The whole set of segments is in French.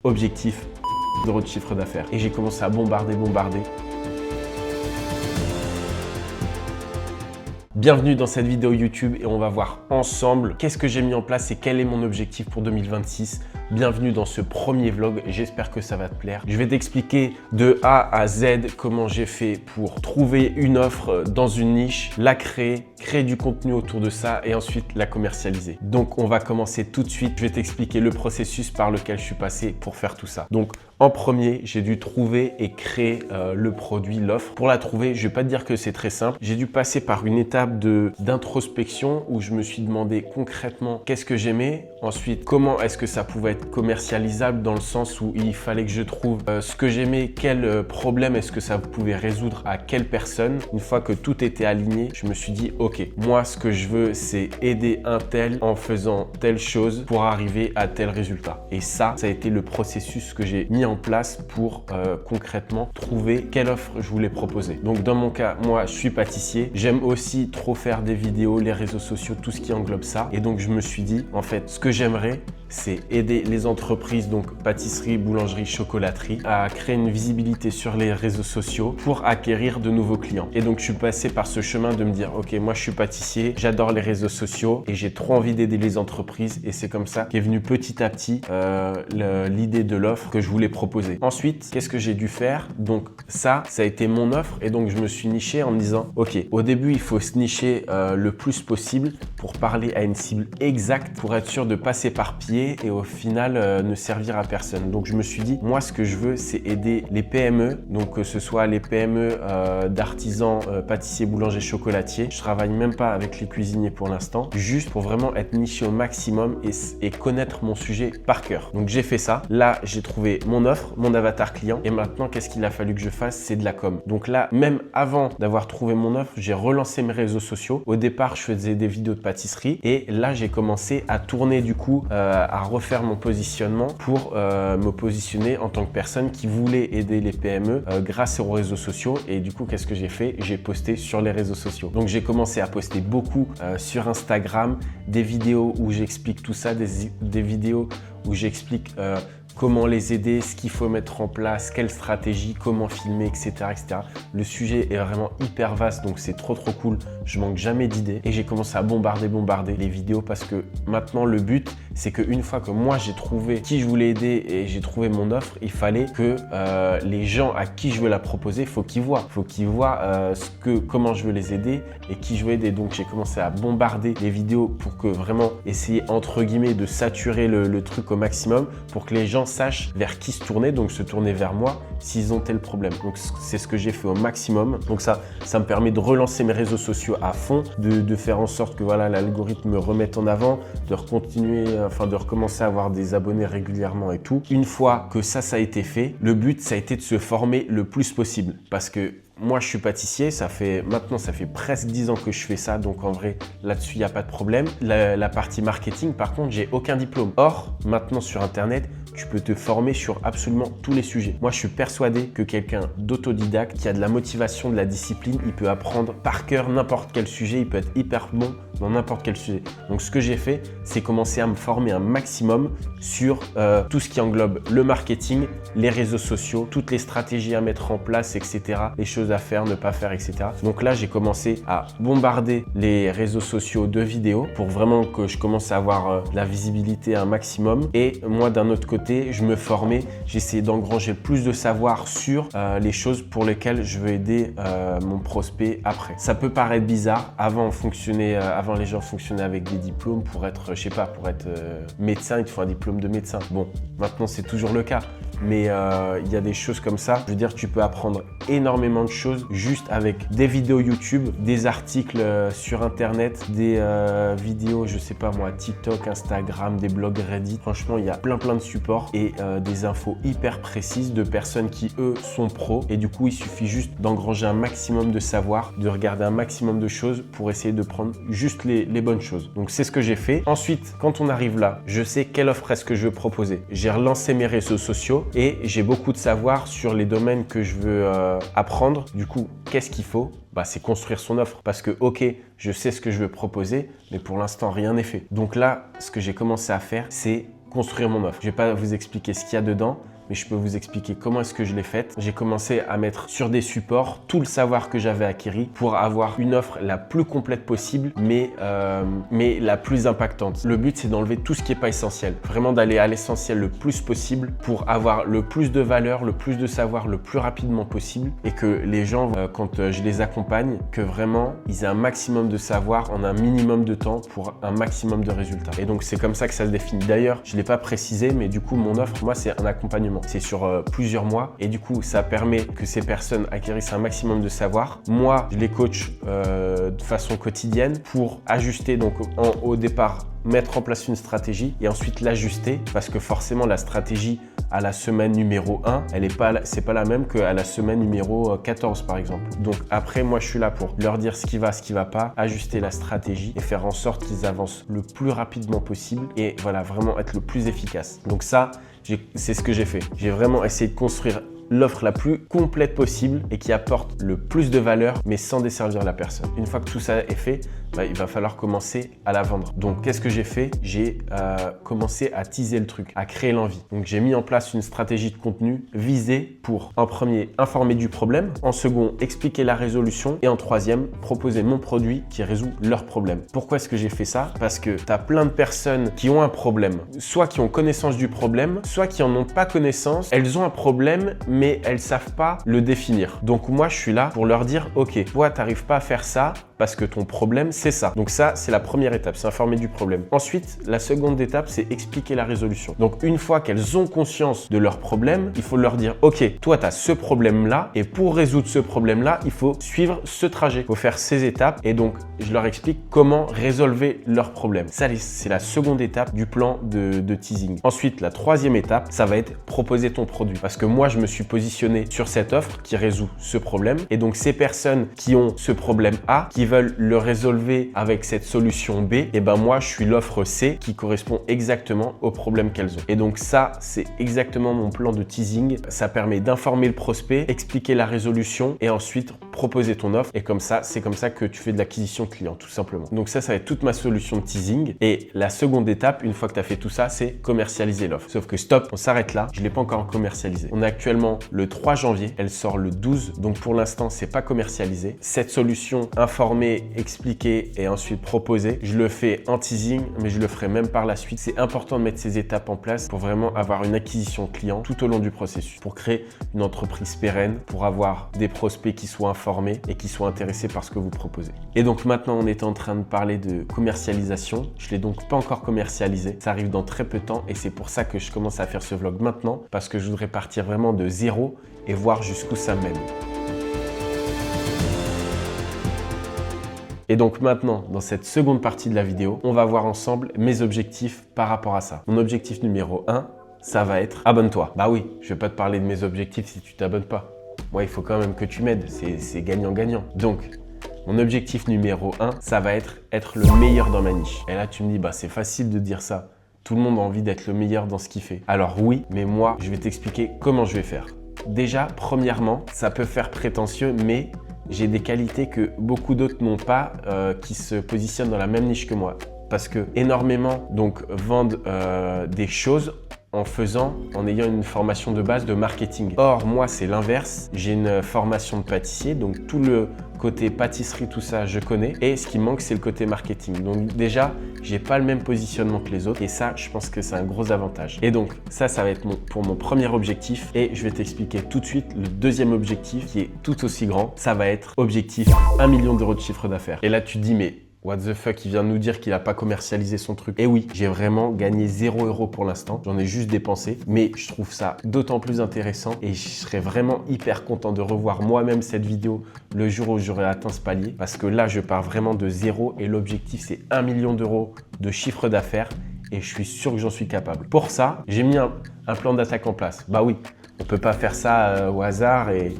Objectif, € de chiffre d'affaires. Et j'ai commencé à bombarder. Bienvenue dans cette vidéo YouTube et on va voir ensemble qu'est-ce que j'ai mis en place et quel est mon objectif pour 2026. Bienvenue dans ce premier vlog, j'espère que ça va te plaire. Je vais t'expliquer de A à Z comment j'ai fait pour trouver une offre dans une niche, la créer du contenu autour de ça et ensuite la commercialiser. Donc on va commencer tout de suite. Je vais t'expliquer le processus par lequel je suis passé pour faire tout ça. Donc en premier, j'ai dû trouver et créer le produit, l'offre. Pour la trouver, je ne vais pas te dire que c'est très simple. J'ai dû passer par une étape d'introspection où je me suis demandé concrètement qu'est-ce que j'aimais. Ensuite, comment est-ce que ça pouvait être commercialisable dans le sens où il fallait que je trouve ce que j'aimais, quel problème est-ce que ça pouvait résoudre à quelle personne. Une fois que tout était aligné, je me suis dit ok, moi ce que je veux c'est aider un tel en faisant telle chose pour arriver à tel résultat. Et ça a été le processus que j'ai mis en place pour concrètement trouver quelle offre je voulais proposer. Donc dans mon cas, moi je suis pâtissier, j'aime aussi trop faire des vidéos, les réseaux sociaux, tout ce qui englobe ça. Et donc je me suis dit en fait ce que j'aimerais c'est aider les entreprises, donc pâtisserie, boulangerie, chocolaterie, à créer une visibilité sur les réseaux sociaux pour acquérir de nouveaux clients. Et donc, je suis passé par ce chemin de me dire, ok, moi, je suis pâtissier, j'adore les réseaux sociaux et j'ai trop envie d'aider les entreprises. Et c'est comme ça qu'est venue petit à petit l'idée de l'offre que je voulais proposer. Ensuite, qu'est-ce que j'ai dû faire? Donc, ça a été mon offre. Et donc, je me suis niché en me disant, ok, au début, il faut se nicher le plus possible pour parler à une cible exacte, pour être sûr de ne pas s'éparpiller et au final ne servir à personne. Donc je me suis dit, moi ce que je veux c'est aider les PME, donc que ce soit les PME d'artisans, pâtissiers, boulangers, chocolatiers. Je travaille même pas avec les cuisiniers pour l'instant, juste pour vraiment être niché au maximum et connaître mon sujet par cœur. Donc j'ai fait ça, là j'ai trouvé mon offre, mon avatar client et maintenant qu'est-ce qu'il a fallu que je fasse? C'est de la com. Donc là, même avant d'avoir trouvé mon offre, j'ai relancé mes réseaux sociaux. Au départ, je faisais des vidéos de pâtisserie et là j'ai commencé à tourner du coup à refaire mon positionnement pour me positionner en tant que personne qui voulait aider les PME grâce aux réseaux sociaux. Et du coup, qu'est-ce que j'ai fait? J'ai posté sur les réseaux sociaux. Donc, j'ai commencé à poster beaucoup sur Instagram, des vidéos où j'explique tout ça, des vidéos où j'explique comment les aider, ce qu'il faut mettre en place, quelle stratégie, comment filmer, etc., etc. Le sujet est vraiment hyper vaste, donc c'est trop cool. Je manque jamais d'idées et j'ai commencé à bombarder les vidéos parce que maintenant le but c'est qu'une fois que moi j'ai trouvé qui je voulais aider et j'ai trouvé mon offre, il fallait que les gens à qui je veux la proposer, faut qu'ils voient comment je veux les aider et qui je veux aider. Donc j'ai commencé à bombarder les vidéos pour que vraiment essayer entre guillemets de saturer le truc au maximum pour que les gens sachent vers qui se tourner, donc se tourner vers moi s'ils ont tel problème. Donc c'est ce que j'ai fait au maximum. Donc ça me permet de relancer mes réseaux sociaux à fond, de faire en sorte que voilà l'algorithme me remette en avant, de recommencer à avoir des abonnés régulièrement et tout. Une fois que ça a été fait, le but ça a été de se former le plus possible parce que moi, je suis pâtissier, ça fait presque 10 ans que je fais ça, donc en vrai, là-dessus, il n'y a pas de problème. La partie marketing, par contre, j'ai aucun diplôme. Or, maintenant sur Internet, tu peux te former sur absolument tous les sujets. Moi, je suis persuadé que quelqu'un d'autodidacte, qui a de la motivation, de la discipline, il peut apprendre par cœur n'importe quel sujet, il peut être hyper bon dans n'importe quel sujet. Donc, ce que j'ai fait, c'est commencer à me former un maximum sur tout ce qui englobe le marketing, les réseaux sociaux, toutes les stratégies à mettre en place, etc. Les choses à faire, ne pas faire, etc. Donc là, j'ai commencé à bombarder les réseaux sociaux de vidéos pour vraiment que je commence à avoir de la visibilité un maximum. Et moi, d'un autre côté, je me formais, j'essayais d'engranger le plus de savoir sur les choses pour lesquelles je veux aider mon prospect après. Ça peut paraître bizarre. Avant les gens fonctionnaient avec des diplômes pour être, je sais pas, pour être médecin, il te faut un diplôme de médecin. Bon, maintenant, c'est toujours le cas. Mais il y a des choses comme ça. Je veux dire, tu peux apprendre énormément de choses juste avec des vidéos YouTube, des articles sur Internet, des vidéos, je sais pas moi, TikTok, Instagram, des blogs Reddit. Franchement, il y a plein de supports et des infos hyper précises de personnes qui, eux, sont pros. Et du coup, il suffit juste d'engranger un maximum de savoir, de regarder un maximum de choses pour essayer de prendre juste les bonnes choses. Donc, c'est ce que j'ai fait. Ensuite, quand on arrive là, je sais quelle offre est-ce que je veux proposer. J'ai relancé mes réseaux sociaux et j'ai beaucoup de savoir sur les domaines que je veux apprendre. Du coup, qu'est-ce qu'il faut? C'est construire son offre parce que ok, je sais ce que je veux proposer, mais pour l'instant, rien n'est fait. Donc là, ce que j'ai commencé à faire, c'est construire mon offre. Je vais pas vous expliquer ce qu'il y a dedans, mais je peux vous expliquer comment est-ce que je l'ai faite. J'ai commencé à mettre sur des supports tout le savoir que j'avais acquis pour avoir une offre la plus complète possible, mais la plus impactante. Le but, c'est d'enlever tout ce qui n'est pas essentiel. Vraiment d'aller à l'essentiel le plus possible pour avoir le plus de valeur, le plus de savoir le plus rapidement possible et que les gens, quand je les accompagne, que vraiment, ils aient un maximum de savoir en un minimum de temps pour un maximum de résultats. Et donc, c'est comme ça que ça se définit. D'ailleurs, je ne l'ai pas précisé, mais du coup, mon offre, moi, c'est un accompagnement. C'est sur plusieurs mois et du coup, ça permet que ces personnes acquérissent un maximum de savoir. Moi, je les coach de façon quotidienne pour ajuster, donc au départ, mettre en place une stratégie et ensuite l'ajuster parce que forcément, la stratégie à la semaine numéro 1, c'est pas la même qu'à la semaine numéro 14 par exemple. Donc après, moi, je suis là pour leur dire ce qui va pas, ajuster la stratégie et faire en sorte qu'ils avancent le plus rapidement possible et voilà, vraiment être le plus efficace. Donc ça, c'est ce que j'ai fait. J'ai vraiment essayé de construire l'offre la plus complète possible et qui apporte le plus de valeur, mais sans desservir la personne. Une fois que tout ça est fait, il va falloir commencer à la vendre. Donc, qu'est-ce que j'ai fait? J'ai commencé à teaser le truc, à créer l'envie. Donc, j'ai mis en place une stratégie de contenu visée pour, en premier, informer du problème, en second, expliquer la résolution et en troisième, proposer mon produit qui résout leur problème. Pourquoi est-ce que j'ai fait ça? Parce que tu as plein de personnes qui ont un problème, soit qui ont connaissance du problème, soit qui en ont pas connaissance. Elles ont un problème, mais elles savent pas le définir. Donc moi, je suis là pour leur dire, ok, toi, tu n'arrives pas à faire ça parce que ton problème, c'est ça. Donc ça, c'est la première étape, c'est informer du problème. Ensuite, la seconde étape, c'est expliquer la résolution. Donc une fois qu'elles ont conscience de leur problème, il faut leur dire, ok, toi, tu as ce problème-là et pour résoudre ce problème-là, il faut suivre ce trajet. Il faut faire ces étapes et donc, je leur explique comment résolver leur problème. Ça, c'est la seconde étape du plan de teasing. Ensuite, la troisième étape, ça va être proposer ton produit. Parce que moi, je me suis positionné sur cette offre qui résout ce problème. Et donc, ces personnes qui ont ce problème A, qui veulent le résolver avec cette solution B, et ben moi, je suis l'offre C qui correspond exactement au problème qu'elles ont. Et donc ça, c'est exactement mon plan de teasing. Ça permet d'informer le prospect, expliquer la résolution et ensuite proposer ton offre. Et comme ça, c'est comme ça que tu fais de l'acquisition client, tout simplement. Donc ça va être toute ma solution de teasing. Et la seconde étape, une fois que tu as fait tout ça, c'est commercialiser l'offre. Sauf que stop, on s'arrête là. Je ne l'ai pas encore commercialisé. On est actuellement le 3 janvier. Elle sort le 12. Donc pour l'instant, c'est pas commercialisé. Cette solution informer, expliquer et ensuite proposer, je le fais en teasing, mais je le ferai même par la suite. C'est important de mettre ces étapes en place pour vraiment avoir une acquisition client tout au long du processus, pour créer une entreprise pérenne, pour avoir des prospects qui soient informés et qui soient intéressés par ce que vous proposez. Et donc maintenant, on est en train de parler de commercialisation. Je ne l'ai donc pas encore commercialisé. Ça arrive dans très peu de temps et c'est pour ça que je commence à faire ce vlog maintenant, parce que je voudrais partir vraiment de zéro et voir jusqu'où ça mène. Et donc maintenant, dans cette seconde partie de la vidéo, on va voir ensemble mes objectifs par rapport à ça. Mon objectif numéro 1, ça va être abonne-toi. Bah oui, je vais pas te parler de mes objectifs si tu t'abonnes pas. Moi, il faut quand même que tu m'aides, c'est gagnant-gagnant. Donc, mon objectif numéro 1, ça va être le meilleur dans ma niche. Et là, tu me dis, bah c'est facile de dire ça. Tout le monde a envie d'être le meilleur dans ce qu'il fait. Alors oui, mais moi, je vais t'expliquer comment je vais faire. Déjà, premièrement, ça peut faire prétentieux, mais j'ai des qualités que beaucoup d'autres n'ont pas, qui se positionnent dans la même niche que moi. Parce que énormément vendent des choses en ayant une formation de base de marketing. Or, moi, c'est l'inverse. J'ai une formation de pâtissier, donc tout le côté pâtisserie, tout ça, je connais. Et ce qui manque, c'est le côté marketing. Donc déjà, j'ai pas le même positionnement que les autres. Et ça, je pense que c'est un gros avantage. Et donc, ça va être pour mon premier objectif. Et je vais t'expliquer tout de suite le deuxième objectif qui est tout aussi grand. Ça va être objectif 1 million d'euros de chiffre d'affaires. Et là, tu te dis, mais what the fuck, il vient de nous dire qu'il n'a pas commercialisé son truc. Et oui, j'ai vraiment gagné 0 € pour l'instant. J'en ai juste dépensé. Mais je trouve ça d'autant plus intéressant et je serais vraiment hyper content de revoir moi-même cette vidéo le jour où j'aurai atteint ce palier. Parce que là, je pars vraiment de zéro et l'objectif, c'est 1 million d'euros de chiffre d'affaires. Et je suis sûr que j'en suis capable. Pour ça, j'ai mis un plan d'attaque en place. Bah oui, on ne peut pas faire ça au hasard et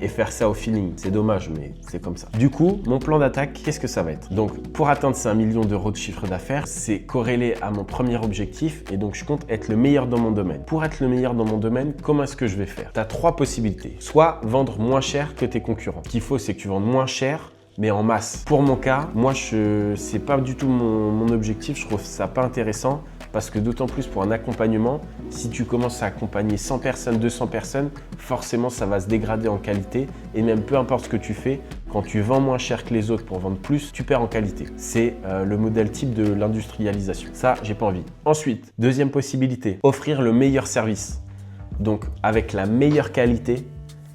faire ça au feeling. C'est dommage, mais c'est comme ça. Du coup, mon plan d'attaque, qu'est-ce que ça va être? Donc, pour atteindre ces 1 million d'euros de chiffre d'affaires, c'est corrélé à mon premier objectif et donc je compte être le meilleur dans mon domaine. Pour être le meilleur dans mon domaine, comment est-ce que je vais faire? Tu as 3 possibilités. Soit vendre moins cher que tes concurrents. Ce qu'il faut, c'est que tu vendes moins cher, mais en masse. Pour mon cas, moi, c'est pas du tout mon objectif. Je trouve ça pas intéressant parce que d'autant plus pour un accompagnement, si tu commences à accompagner 100 personnes, 200 personnes, forcément ça va se dégrader en qualité et même peu importe ce que tu fais, quand tu vends moins cher que les autres pour vendre plus, tu perds en qualité. C'est le modèle type de l'industrialisation. Ça, j'ai pas envie. Ensuite, deuxième possibilité, offrir le meilleur service. Donc avec la meilleure qualité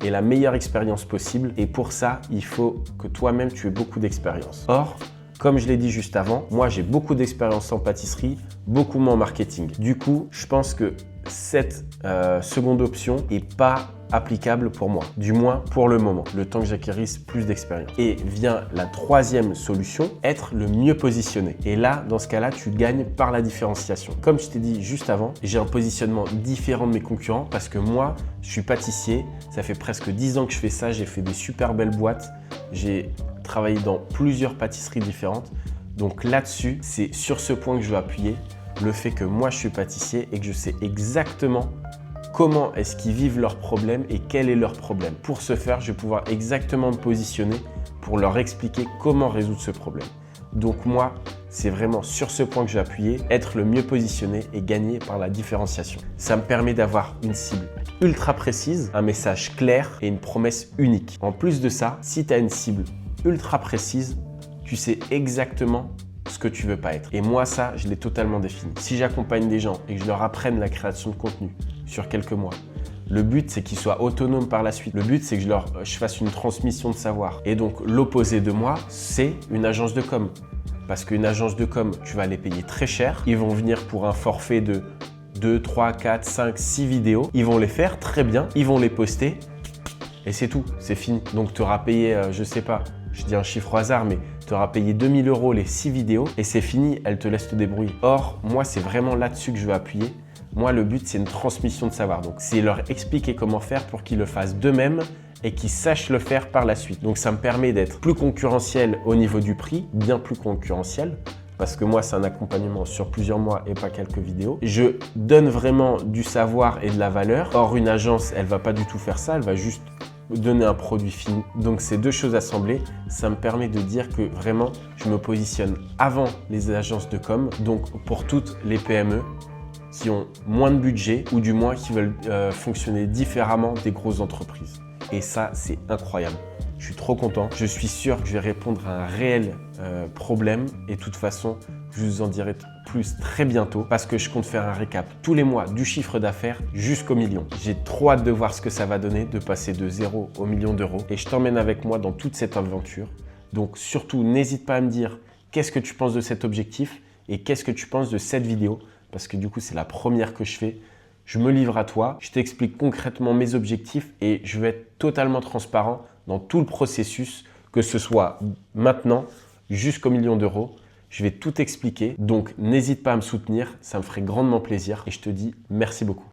et la meilleure expérience possible. Et pour ça, il faut que toi-même tu aies beaucoup d'expérience. Or, comme je l'ai dit juste avant, moi j'ai beaucoup d'expérience en pâtisserie, beaucoup moins en marketing. Du coup, je pense que cette seconde option n'est pas applicable pour moi, du moins pour le moment, le temps que j'acquérisse plus d'expérience. Et vient la troisième solution, être le mieux positionné. Et là, dans ce cas-là, tu gagnes par la différenciation. Comme je t'ai dit juste avant, j'ai un positionnement différent de mes concurrents parce que moi, je suis pâtissier, ça fait presque 10 ans que je fais ça, j'ai fait des super belles boîtes, j'ai travaillé dans plusieurs pâtisseries différentes. Donc là-dessus, c'est sur ce point que je veux appuyer, le fait que moi, je suis pâtissier et que je sais exactement comment est-ce qu'ils vivent leurs problèmes et quel est leur problème. Pour ce faire, je vais pouvoir exactement me positionner pour leur expliquer comment résoudre ce problème. Donc moi, c'est vraiment sur ce point que je vais appuyer, être le mieux positionné et gagner par la différenciation. Ça me permet d'avoir une cible ultra précise, un message clair et une promesse unique. En plus de ça, si tu as une cible ultra précise, tu sais exactement ce que tu veux pas être. Et moi, ça, je l'ai totalement défini. Si j'accompagne des gens et que je leur apprenne la création de contenu sur quelques mois, le but, c'est qu'ils soient autonomes par la suite. Le but, c'est que je fasse une transmission de savoir. Et donc, l'opposé de moi, c'est une agence de com. Parce qu'une agence de com, tu vas les payer très cher. Ils vont venir pour un forfait de 2, 3, 4, 5, 6 vidéos. Ils vont les faire très bien. Ils vont les poster. Et c'est tout, c'est fini. Donc, tu auras payé, je sais pas, je dis un chiffre au hasard, mais tu auras payé 2 000 € les 6 vidéos et c'est fini, elles te laissent te débrouiller. Or, moi, c'est vraiment là-dessus que je veux appuyer. Moi, le but, c'est une transmission de savoir. Donc, c'est leur expliquer comment faire pour qu'ils le fassent d'eux-mêmes et qu'ils sachent le faire par la suite. Donc, ça me permet d'être plus concurrentiel au niveau du prix, bien plus concurrentiel. Parce que moi, c'est un accompagnement sur plusieurs mois et pas quelques vidéos. Je donne vraiment du savoir et de la valeur. Or, une agence, elle va pas du tout faire ça. Elle va juste donner un produit fini. Donc, ces deux choses assemblées, ça me permet de dire que vraiment, je me positionne avant les agences de com. Donc, pour toutes les PME qui ont moins de budget ou du moins qui veulent fonctionner différemment des grosses entreprises. Et ça, c'est incroyable. Je suis trop content. Je suis sûr que je vais répondre à un réel problème. Et de toute façon, je vous en dirai plus très bientôt parce que je compte faire un récap tous les mois du chiffre d'affaires jusqu'au million. J'ai trop hâte de voir ce que ça va donner, de passer de 0 au million d'euros. Et je t'emmène avec moi dans toute cette aventure. Donc surtout, n'hésite pas à me dire qu'est-ce que tu penses de cet objectif et qu'est-ce que tu penses de cette vidéo. Parce que du coup, c'est la première que je fais. Je me livre à toi, je t'explique concrètement mes objectifs et je vais être totalement transparent dans tout le processus, que ce soit maintenant jusqu'au million d'euros. Je vais tout expliquer, donc n'hésite pas à me soutenir, ça me ferait grandement plaisir et je te dis merci beaucoup.